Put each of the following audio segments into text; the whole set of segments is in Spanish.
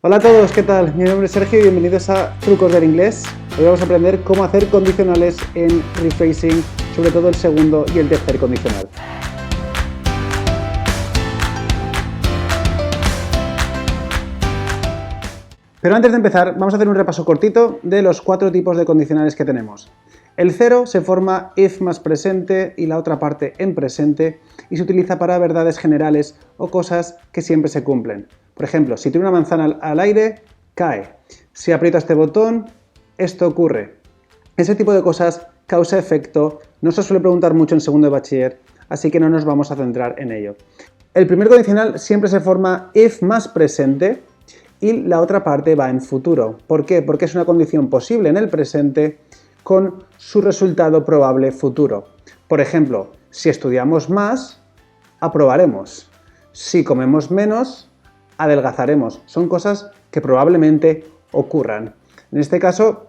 Hola a todos, ¿qué tal? Mi nombre es Sergio y bienvenidos a Trucos del Inglés. Hoy vamos a aprender cómo hacer condicionales en rephrasing, sobre todo el segundo y el tercer condicional. Pero antes de empezar, vamos a hacer un repaso cortito de los 4 tipos de condicionales que tenemos. El 0 se forma if más presente y la otra parte en presente y se utiliza para verdades generales o cosas que siempre se cumplen. Por ejemplo, si tiro una manzana al aire, cae. Si aprieto este botón, esto ocurre. Ese tipo de cosas, causa-efecto, no se suele preguntar mucho en segundo de bachiller, así que no nos vamos a centrar en ello. El primer condicional siempre se forma if más presente y la otra parte va en futuro. ¿Por qué? Porque es una condición posible en el presente con su resultado probable futuro. Por ejemplo, si estudiamos más, aprobaremos. Si comemos menos, adelgazaremos. Son cosas que probablemente ocurran. En este caso,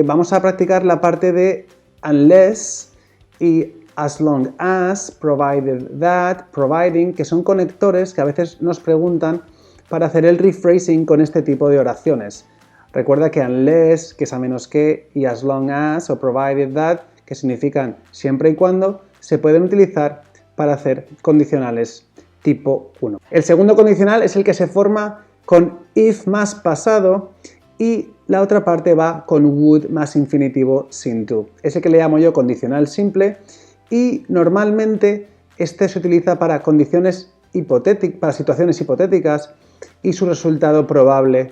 vamos a practicar la parte de unless y as long as, provided that, providing, que son conectores que a veces nos preguntan para hacer el rephrasing con este tipo de oraciones. Recuerda que unless, que es a menos que, y as long as o provided that, que significan siempre y cuando, se pueden utilizar para hacer condicionales tipo 1. El segundo condicional es el que se forma con if más pasado y la otra parte va con would más infinitivo sin to. Ese que le llamo yo condicional simple y normalmente este se utiliza para condiciones hipotéticas, para situaciones hipotéticas y su resultado probable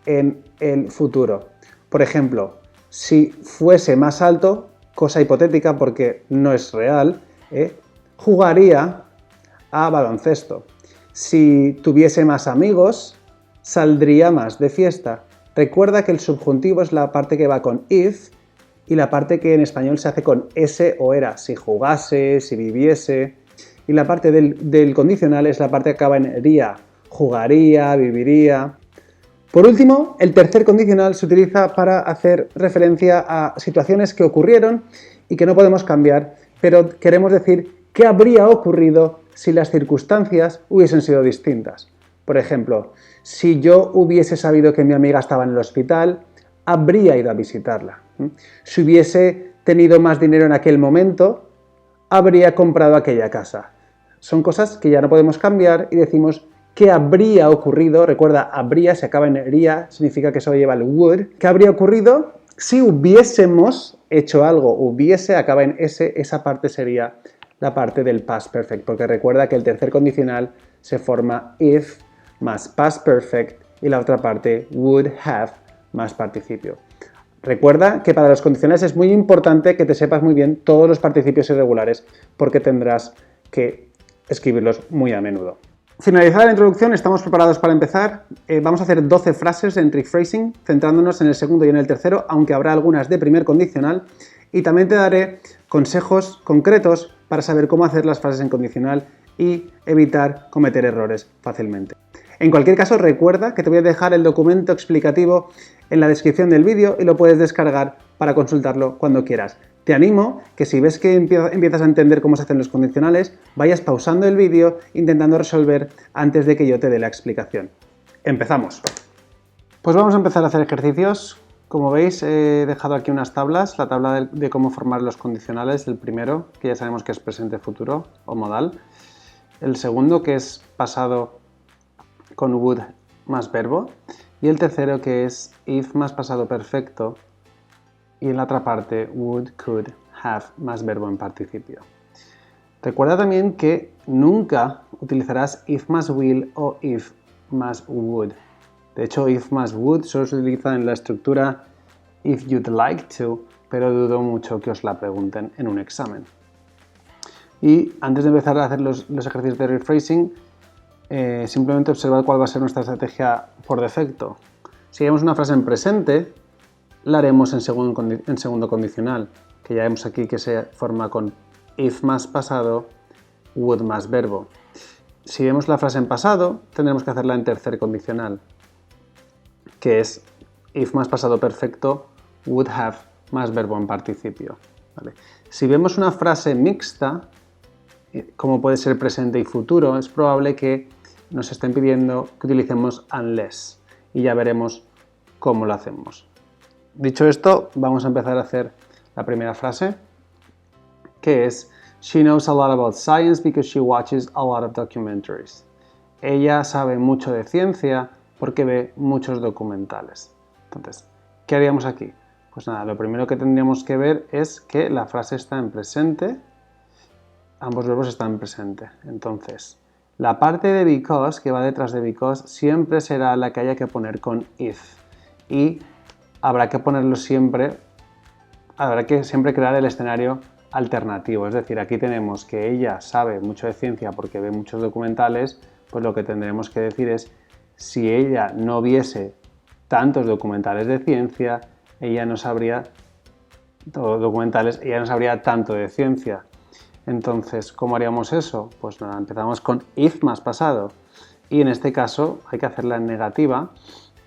en el futuro. Por ejemplo, si fuese más alto, cosa hipotética porque no es real, jugaría a baloncesto. Si tuviese más amigos, saldría más de fiesta. Recuerda que el subjuntivo es la parte que va con if y la parte que en español se hace con ese o era. Si jugase, si viviese. Y la parte del condicional es la parte que acaba en ría. Jugaría, viviría. Por último, el tercer condicional se utiliza para hacer referencia a situaciones que ocurrieron y que no podemos cambiar, pero queremos decir qué habría ocurrido si las circunstancias hubiesen sido distintas. Por ejemplo, si yo hubiese sabido que mi amiga estaba en el hospital, habría ido a visitarla. Si hubiese tenido más dinero en aquel momento, habría comprado aquella casa. Son cosas que ya no podemos cambiar y decimos ¿qué habría ocurrido? Recuerda, habría, se acaba en ría, significa que eso lleva el would. ¿Qué habría ocurrido si hubiésemos hecho algo? Hubiese, acaba en ese, esa parte sería la parte del past perfect, porque recuerda que el tercer condicional se forma if más past perfect y la otra parte would have más participio. Recuerda que para los condicionales es muy importante que te sepas muy bien todos los participios irregulares porque tendrás que escribirlos muy a menudo. Finalizada la introducción, estamos preparados para empezar. Vamos a hacer 12 frases en rephrasing, centrándonos en el segundo y en el tercero, aunque habrá algunas de primer condicional. Y también te daré consejos concretos para saber cómo hacer las frases en condicional y evitar cometer errores fácilmente. En cualquier caso, recuerda que te voy a dejar el documento explicativo en la descripción del vídeo y lo puedes descargar para consultarlo cuando quieras. Te animo que si ves que empiezas a entender cómo se hacen los condicionales, vayas pausando el vídeo intentando resolver antes de que yo te dé la explicación. ¡Empezamos! Pues vamos a empezar a hacer ejercicios. Como veis, he dejado aquí unas tablas, la tabla de cómo formar los condicionales, el primero, que ya sabemos que es presente futuro o modal, el segundo, que es pasado con would más verbo, y el tercero, que es if más pasado perfecto, y en la otra parte would, could, have más verbo en participio. Recuerda también que nunca utilizarás if más will o if más would. De hecho, if más would solo se utiliza en la estructura if you'd like to, pero dudo mucho que os la pregunten en un examen. Y antes de empezar a hacer los ejercicios de rephrasing, simplemente observar cuál va a ser nuestra estrategia por defecto. Si vemos una frase en presente, la haremos en segundo condicional, que ya vemos aquí que se forma con if más pasado, would más verbo. Si vemos la frase en pasado, tendremos que hacerla en tercer condicional, que es if más pasado perfecto, would have más verbo en participio. ¿Vale? Si vemos una frase mixta, como puede ser presente y futuro, es probable que nos estén pidiendo que utilicemos unless y ya veremos cómo lo hacemos. Dicho esto, vamos a empezar a hacer la primera frase, que es She knows a lot about science because she watches a lot of documentaries. Ella sabe mucho de ciencia porque ve muchos documentales. Entonces, ¿qué haríamos aquí? Pues nada, lo primero que tendríamos que ver es que la frase está en presente, ambos verbos están en presente. Entonces, la parte de because, que va detrás de because, siempre será la que haya que poner con if. Y habrá que ponerlo siempre, habrá que siempre crear el escenario alternativo. Es decir, aquí tenemos que ella sabe mucho de ciencia porque ve muchos documentales, pues lo que tendremos que decir es, si ella no viese tantos documentales de ciencia, ella no sabría tanto de ciencia. Entonces, ¿cómo haríamos eso? Pues nada, empezamos con if más pasado. Y en este caso hay que hacerla en negativa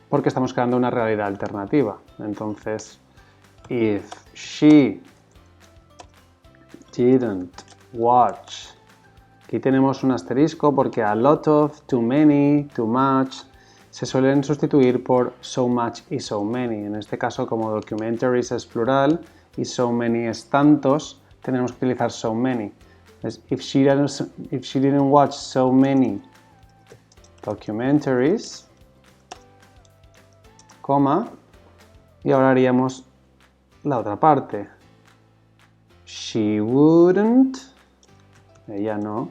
porque estamos creando una realidad alternativa. Entonces, if she didn't watch. Aquí tenemos un asterisco porque a lot of, too many, too much se suelen sustituir por so much y so many. En este caso, como documentaries es plural y so many es tantos, tendremos que utilizar so many. If she didn't watch so many documentaries, coma, y ahora haríamos la otra parte. She wouldn't, ella no,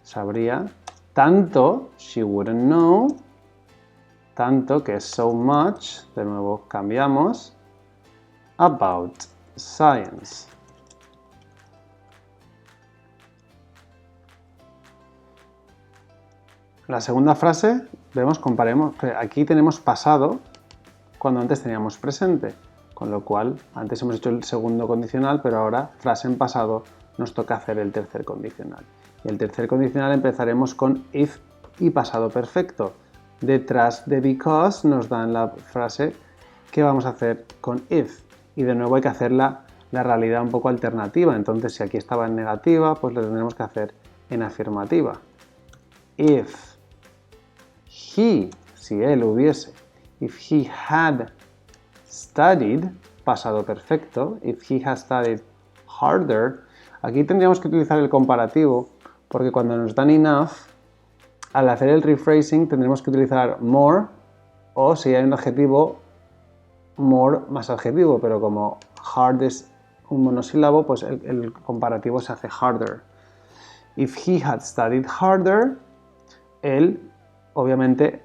sabría, tanto, she wouldn't know, tanto que es so much, de nuevo cambiamos, about science. La segunda frase, comparemos, aquí tenemos pasado cuando antes teníamos presente, con lo cual antes hemos hecho el segundo condicional, pero ahora frase en pasado nos toca hacer el tercer condicional. Y el tercer condicional empezaremos con if y pasado perfecto. Detrás de because nos dan la frase que vamos a hacer con if. Y de nuevo hay que hacer la realidad un poco alternativa. Entonces, si aquí estaba en negativa, pues lo tendremos que hacer en afirmativa. If he, si él hubiese, if he had studied, pasado perfecto, if he had studied harder, aquí tendríamos que utilizar el comparativo porque cuando nos dan enough, al hacer el rephrasing tendremos que utilizar more o si hay un adjetivo, more más adjetivo, pero como hard es un monosílabo, pues el comparativo se hace harder. If he had studied harder, él obviamente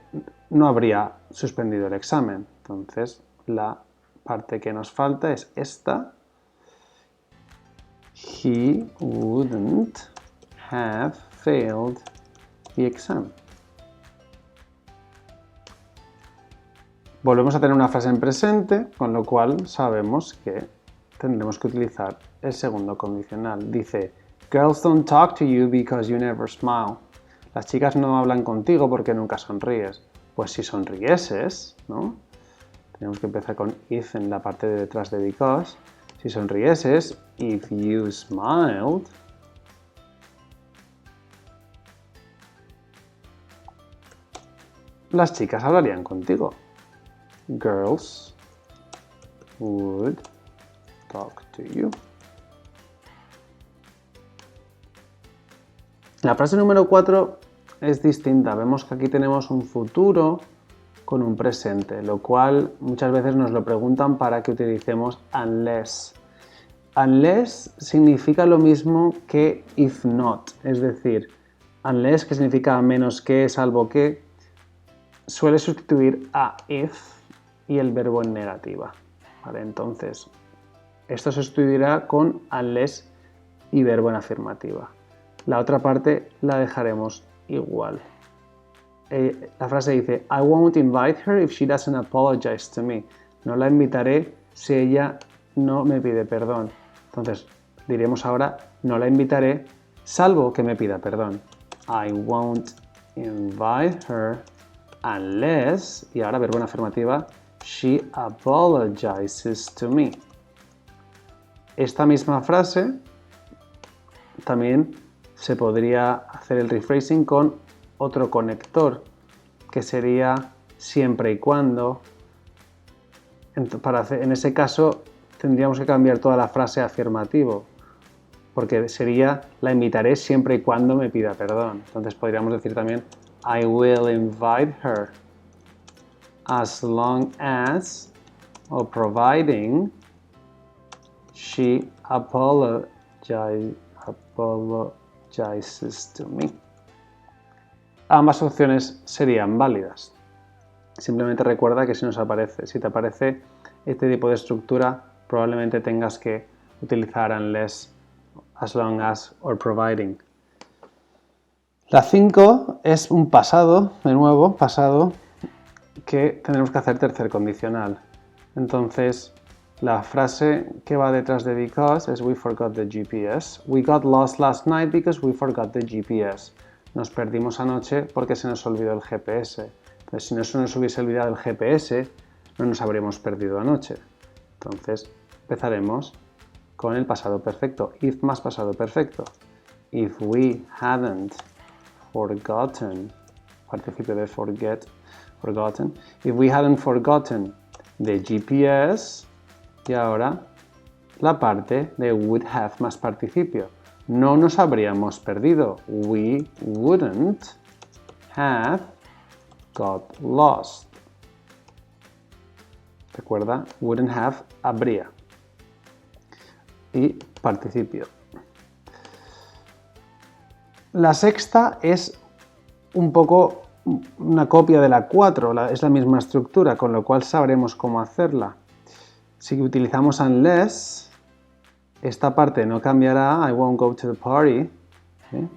no habría suspendido el examen. Entonces, la parte que nos falta es esta. He wouldn't have failed the exam. Volvemos a tener una frase en presente, con lo cual sabemos que tendremos que utilizar el segundo condicional. Dice, girls don't talk to you because you never smile. Las chicas no hablan contigo porque nunca sonríes. Pues si sonrieses, ¿no? Tenemos que empezar con if en la parte de detrás de because. Si sonrieses, if you smiled, las chicas hablarían contigo. Girls would talk to you. La frase número 4 es distinta. Vemos que aquí tenemos un futuro con un presente, lo cual muchas veces nos lo preguntan para que utilicemos unless. Unless significa lo mismo que if not, es decir, unless, que significa a menos que, salvo que, suele sustituir a if y el verbo en negativa. ¿Vale? Entonces, esto se sustituirá con unless y verbo en afirmativa. La otra parte la dejaremos igual. La frase dice, I won't invite her if she doesn't apologize to me. No la invitaré si ella no me pide perdón. Entonces, diremos ahora, no la invitaré salvo que me pida perdón. I won't invite her unless, y ahora verbo en afirmativa, she apologizes to me. Esta misma frase también se podría hacer el rephrasing con otro conector que sería siempre y cuando. En ese caso tendríamos que cambiar toda la frase a afirmativo, porque sería la invitaré siempre y cuando me pida perdón. Entonces podríamos decir también I will invite her as long as or providing she apologizes to me. Ambas opciones serían válidas. Simplemente recuerda que si te aparece este tipo de estructura, probablemente tengas que utilizar unless, as long as or providing. La 5 es un pasado, de nuevo, pasado, que tendremos que hacer tercer condicional. Entonces, la frase que va detrás de because es we forgot the GPS. We got lost last night because we forgot the GPS. Nos perdimos anoche porque se nos olvidó el GPS. Entonces, si no se nos hubiese olvidado el GPS, no nos habríamos perdido anoche. Entonces, empezaremos con el pasado perfecto. If más pasado perfecto. If we hadn't forgotten, participio de forgotten. If we hadn't forgotten the GPS, y ahora la parte de would have más participio. No nos habríamos perdido. We wouldn't have got lost. Recuerda, wouldn't have, habría. Y participio. La sexta es un poco una copia de la 4, es la misma estructura, con lo cual sabremos cómo hacerla. Si utilizamos unless, esta parte no cambiará, I won't go to the party,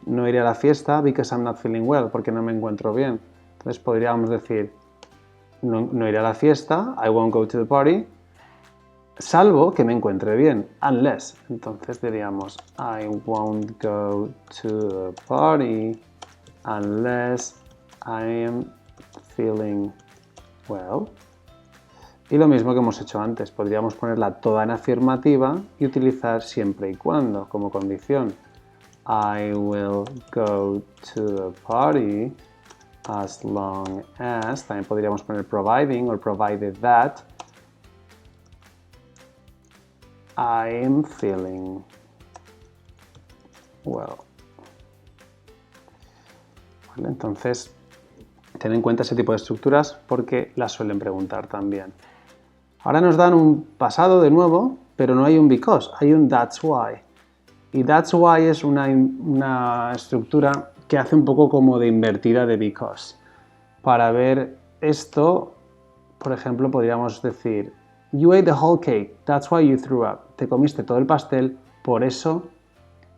no iré a la fiesta because I'm not feeling well, porque no me encuentro bien. Entonces podríamos decir, no iré a la fiesta, I won't go to the party, salvo que me encuentre bien, unless. Entonces diríamos, I won't go to the party unless I am feeling well. Y lo mismo que hemos hecho antes, podríamos ponerla toda en afirmativa y utilizar siempre y cuando como condición. I will go to the party as long as, también podríamos poner providing or provided that I'm feeling well. ¿Vale? Entonces, ten en cuenta ese tipo de estructuras porque las suelen preguntar también. Ahora nos dan un pasado de nuevo, pero no hay un because, hay un that's why. Y that's why es una estructura que hace un poco como de invertida de because. Para ver esto, por ejemplo, podríamos decir you ate the whole cake, that's why you threw up. Te comiste todo el pastel, por eso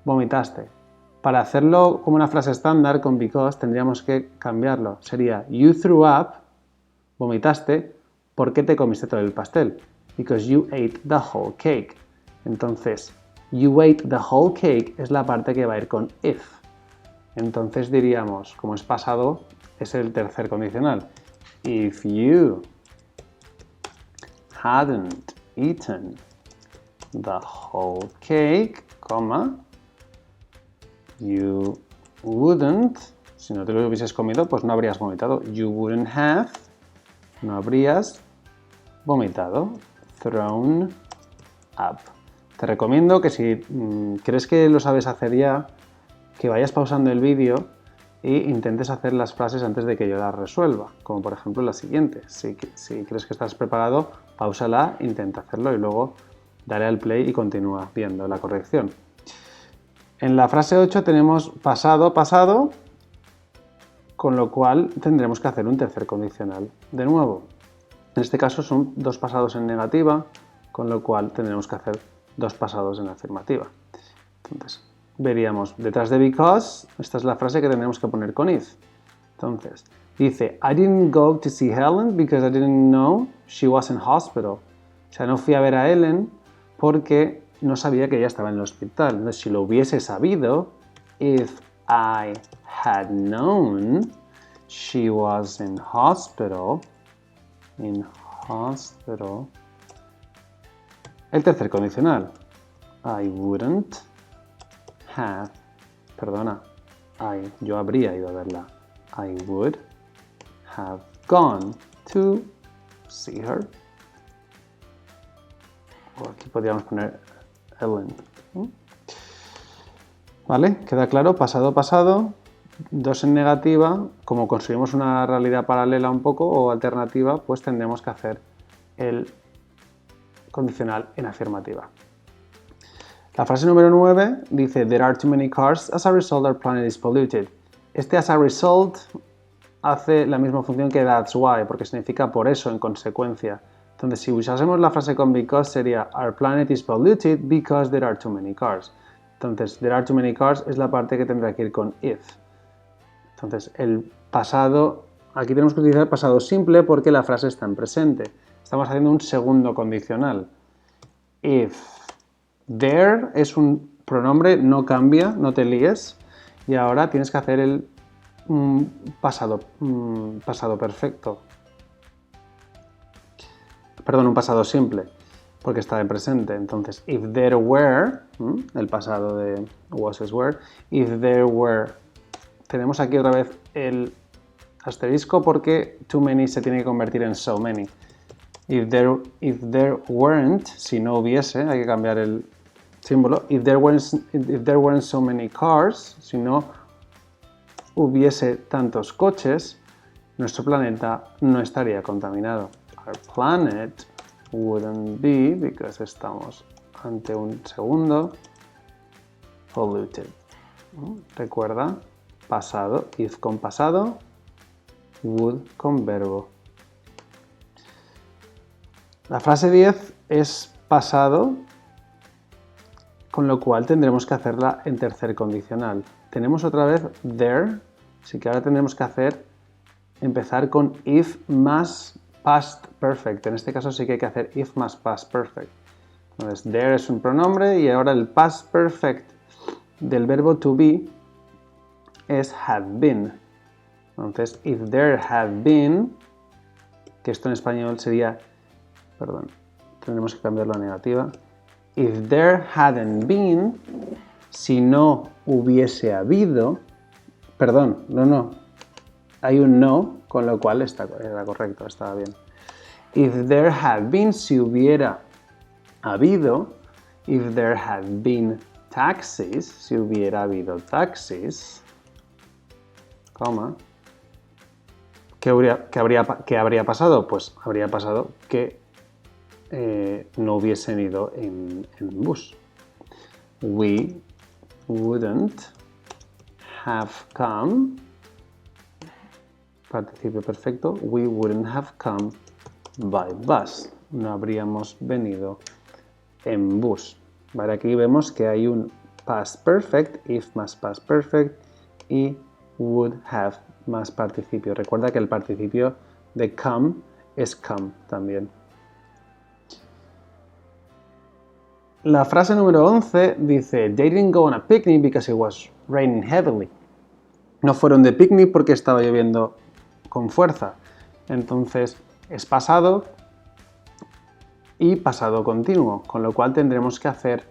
vomitaste. Para hacerlo como una frase estándar con because tendríamos que cambiarlo. Sería you threw up, vomitaste, ¿por qué te comiste todo el pastel? Because you ate the whole cake. Entonces, you ate the whole cake es la parte que va a ir con if. Entonces diríamos, como es pasado, es el tercer condicional. If you hadn't eaten the whole cake, you wouldn't, si no te lo hubieses comido, pues no habrías vomitado. You wouldn't have, no habrías vomitado. Thrown up. Te recomiendo que si crees que lo sabes hacer ya, que vayas pausando el vídeo e intentes hacer las frases antes de que yo las resuelva, como por ejemplo la siguiente. Si crees que estás preparado, páusala, intenta hacerlo y luego dale al play y continúa viendo la corrección. En la frase 8 tenemos pasado, pasado, con lo cual tendremos que hacer un tercer condicional. De nuevo, en este caso son dos pasados en negativa, con lo cual tendremos que hacer dos pasados en afirmativa. Entonces, veríamos detrás de because, esta es la frase que tendremos que poner con if. Entonces, dice, I didn't go to see Helen because I didn't know she was in hospital. O sea, no fui a ver a Helen porque no sabía que ella estaba en el hospital. Entonces, si lo hubiese sabido, if I had known she was in hospital, el tercer condicional, I wouldn't have, yo habría ido a verla. I would have gone to see her. O aquí podríamos poner Ellen. ¿Vale? ¿Queda claro? Pasado, pasado. Dos en negativa. Como construimos una realidad paralela un poco o alternativa, pues tendremos que hacer el condicional en afirmativa. La frase número 9 dice There are too many cars, as a result our planet is polluted. Este as a result hace la misma función que that's why, porque significa por eso, en consecuencia. Entonces, si usásemos la frase con because sería Our planet is polluted because there are too many cars. Entonces, there are too many cars es la parte que tendrá que ir con if. Entonces, el pasado, aquí tenemos que utilizar pasado simple porque la frase está en presente. Estamos haciendo un segundo condicional. If there es un pronombre, no cambia, no te líes. Y ahora tienes que hacer el pasado perfecto. Perdón, un pasado simple, porque está en presente. Entonces, if there were, el pasado de was is were, if there were. Tenemos aquí otra vez el asterisco porque too many se tiene que convertir en so many. If there weren't, si no hubiese, hay que cambiar el símbolo. If there weren't so many cars, si no hubiese tantos coches, nuestro planeta no estaría contaminado. Our planet wouldn't be, because estamos ante un segundo, polluted. Recuerda, pasado, if con pasado, would con verbo. La frase 10 es pasado, con lo cual tendremos que hacerla en tercer condicional. Tenemos otra vez there, así que ahora tendremos que empezar con if más past perfect. En este caso sí que hay que hacer if más past perfect. Entonces, there es un pronombre y ahora el past perfect del verbo to be es had been. Entonces, if there had been, que esto en español sería, perdón, tendremos que cambiarlo a negativa. If there hadn't been, si no hubiese habido, perdón, no, hay un no, con lo cual era correcto, estaba bien. If there had been, si hubiera habido, if there had been taxis, si hubiera habido taxis, coma, ¿qué habría pasado? Pues habría pasado que no hubiesen ido en bus. We wouldn't have come, participio perfecto, we wouldn't have come by bus. No habríamos venido en bus. Vale, aquí vemos que hay un past perfect, if más past perfect, y would have más participio. Recuerda que el participio de come es come también. La frase número 11 dice They didn't go on a picnic because it was raining heavily. No fueron de picnic porque estaba lloviendo con fuerza. Entonces es pasado y pasado continuo, con lo cual tendremos que hacer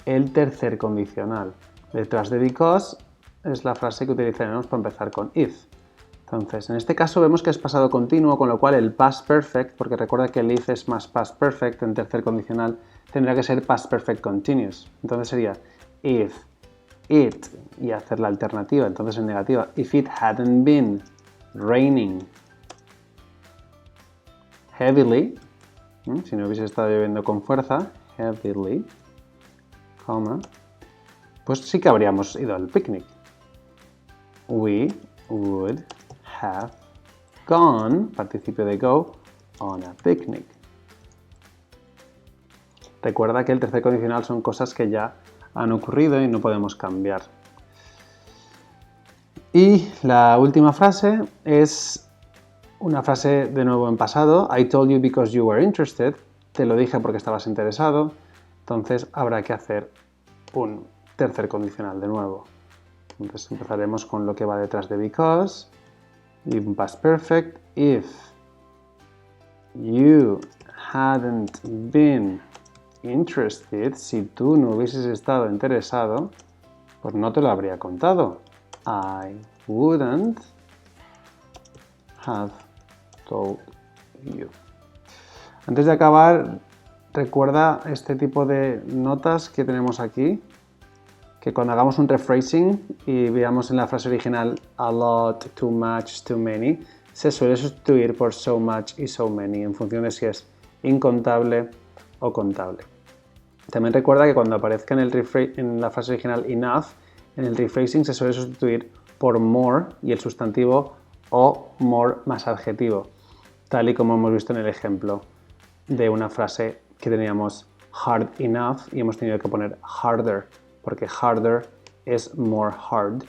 el tercer condicional. Detrás de because es la frase que utilizaremos para empezar con if. Entonces, en este caso vemos que es pasado continuo, con lo cual el past perfect, porque recuerda que el if es más past perfect en tercer condicional, tendrá que ser past perfect continuous. Entonces sería if it, y hacer la alternativa, entonces en negativa, if it hadn't been raining heavily, si no hubiese estado lloviendo con fuerza, heavily, coma, pues sí que habríamos ido al picnic. We would have gone, participio de go, on a picnic. Recuerda que el tercer condicional son cosas que ya han ocurrido y no podemos cambiar. Y la última frase es una frase de nuevo en pasado. I told you because you were interested. Te lo dije porque estabas interesado. Entonces habrá que hacer un tercer condicional de nuevo. Entonces empezaremos con lo que va detrás de because. Y un past perfect. If you hadn't been interested, si tú no hubieses estado interesado, pues no te lo habría contado. I wouldn't have told you. Antes de acabar, recuerda este tipo de notas que tenemos aquí, que cuando hagamos un rephrasing y veamos en la frase original a lot, too much, too many, se suele sustituir por so much y so many en función de si es incontable o contable. También recuerda que cuando aparezca en la frase original enough, en el rephrasing se suele sustituir por more y el sustantivo o more más adjetivo, tal y como hemos visto en el ejemplo de una frase que teníamos hard enough y hemos tenido que poner harder, porque harder es more hard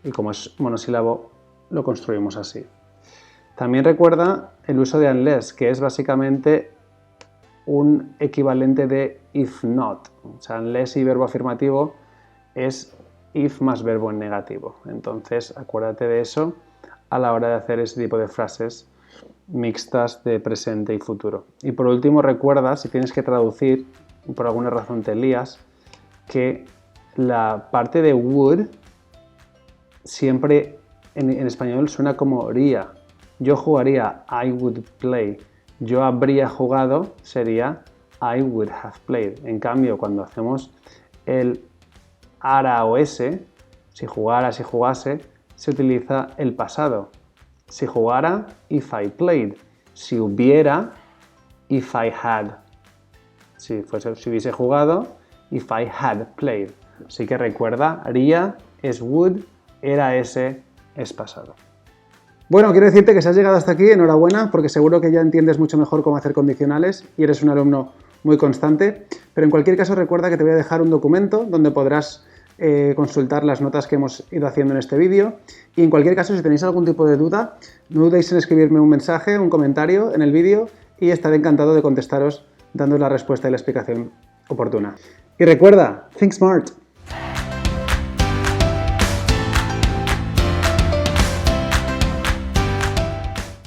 y como es monosílabo lo construimos así. También recuerda el uso de unless, que es básicamente un equivalente de if not. O sea, unless y verbo afirmativo es if más verbo en negativo. Entonces, acuérdate de eso a la hora de hacer ese tipo de frases mixtas de presente y futuro. Y por último, recuerda, si tienes que traducir, por alguna razón te lías, que la parte de would siempre en español suena como haría. Yo jugaría, I would play. Yo habría jugado sería I would have played. En cambio, cuando hacemos el ara o ese, si jugara, si jugase, se utiliza el pasado. Si jugara, if I played. Si hubiera, if I had. Si hubiese jugado, if I had played. Así que recuerda, haría es would, era ese es pasado. Bueno, quiero decirte que si has llegado hasta aquí, enhorabuena, porque seguro que ya entiendes mucho mejor cómo hacer condicionales y eres un alumno muy constante. Pero en cualquier caso, recuerda que te voy a dejar un documento donde podrás consultar las notas que hemos ido haciendo en este vídeo. Y en cualquier caso, si tenéis algún tipo de duda, no dudéis en escribirme un mensaje, un comentario en el vídeo y estaré encantado de contestaros dándoos la respuesta y la explicación oportuna. Y recuerda, think smart.